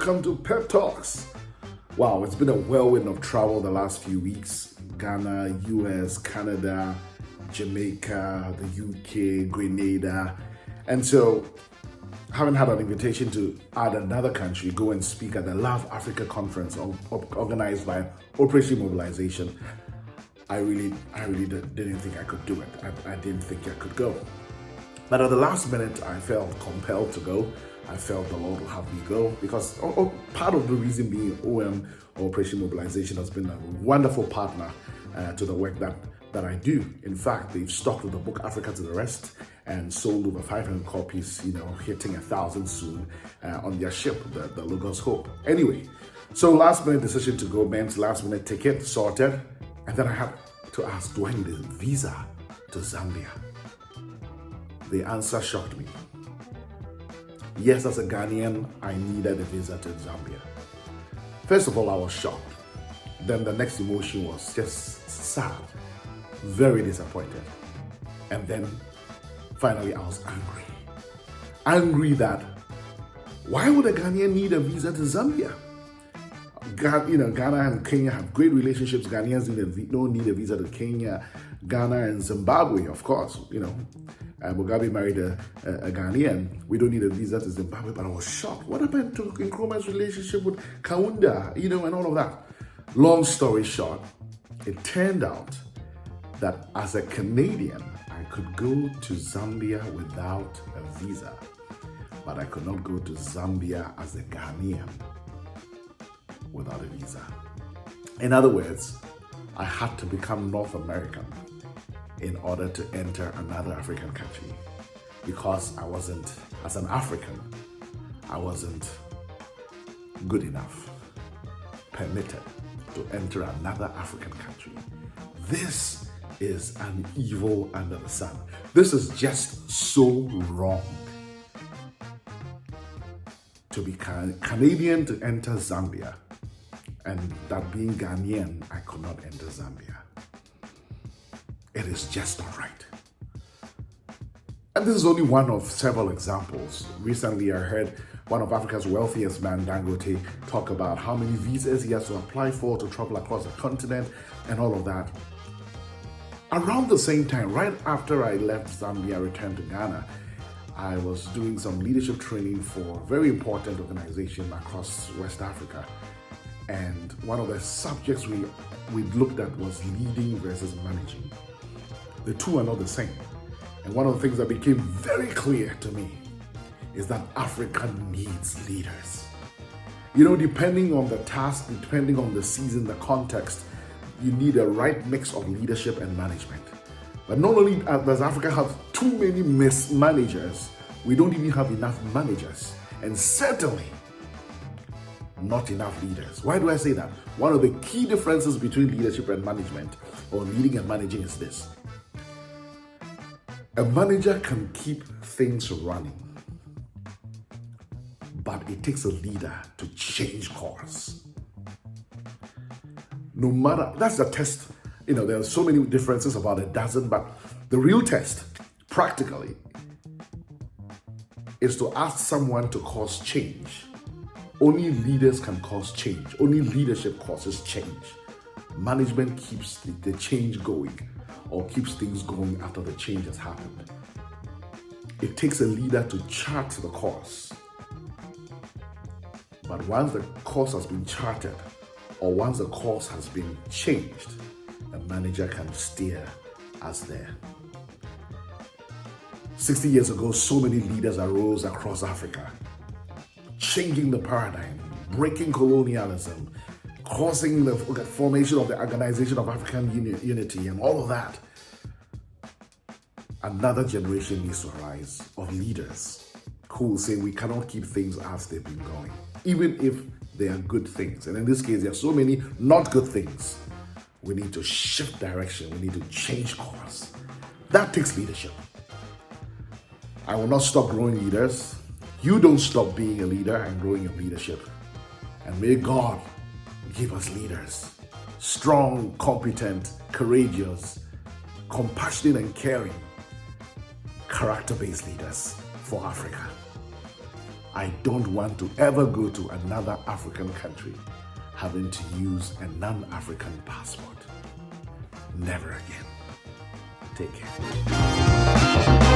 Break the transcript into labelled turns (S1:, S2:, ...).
S1: welcome to Pep Talks. Wow, it's been a whirlwind of travel the last few weeks. Ghana, US, Canada, Jamaica, the UK, Grenada. And so, having had an invitation to add another country, go and speak at the Love Africa conference organized by Operation Mobilization, I really didn't think I could do it. I didn't think I could go. But at the last minute, I felt compelled to go. I felt the Lord will have me go because part of the reason being OM, Operation Mobilization, has been a wonderful partner to the work that I do. In fact, they've stocked with the book Africa to the Rest and sold over 500 copies, hitting 1,000 soon on their ship, the Lagos Hope. Anyway, so last minute decision to go meant last minute ticket sorted. And then I had to ask, do I need a visa to Zambia? The answer shocked me. Yes, as a Ghanaian, I needed a visa to Zambia. First of all, I was shocked. Then the next emotion was just sad, very disappointed. And then finally, I was angry. Angry that why would a Ghanaian need a visa to Zambia? Ghana and Kenya have great relationships. Ghanaians don't need a visa to Kenya. Ghana and Zimbabwe, of course, Mugabe married a Ghanaian. We don't need a visa to Zimbabwe, but I was shocked. What happened to Nkrumah's relationship with Kaunda, and all of that? Long story short, it turned out that as a Canadian, I could go to Zambia without a visa, but I could not go to Zambia as a Ghanaian without a visa. In other words, I had to become North American in order to enter another African country because I wasn't, as an African, I wasn't good enough, permitted to enter another African country. This is an evil under the sun. This is just so wrong. To be Canadian to enter Zambia, and that being Ghanaian, I could not enter Zambia. It is just not right. And this is only one of several examples. Recently, I heard one of Africa's wealthiest man, Dangote, talk about how many visas he has to apply for to travel across the continent and all of that. Around the same time, right after I left Zambia, returned to Ghana, I was doing some leadership training for a very important organization across West Africa. And one of the subjects we looked at was leading versus managing. The two are not the same. And one of the things that became very clear to me is that Africa needs leaders. Depending on the task, depending on the season, the context, you need a right mix of leadership and management. But not only does Africa have too many mismanagers, we don't even have enough managers. And certainly, not enough leaders. Why do I say that? One of the key differences between leadership and management, or leading and managing, is this. A manager can keep things running, but it takes a leader to change course. No matter, that's the test. There are so many differences, about a dozen, but the real test, practically, is to ask someone to cause change. Only leaders can cause change. Only leadership causes change. Management keeps the change going, or keeps things going after the change has happened. It takes a leader to chart the course. But once the course has been charted, or once the course has been changed, a manager can steer us there. 60 years ago, so many leaders arose across Africa, changing the paradigm, breaking colonialism, causing the formation of the Organization of African Unity and all of that. Another generation needs to arise of leaders who will say we cannot keep things as they've been going, even if they are good things. And in this case, there are so many not good things. We need to shift direction. We need to change course. That takes leadership. I will not stop growing leaders. You don't stop being a leader and growing your leadership. And may God give us leaders, strong, competent, courageous, compassionate and caring, character-based leaders for Africa. I don't want to ever go to another African country having to use a non-African passport. Never again. Take care.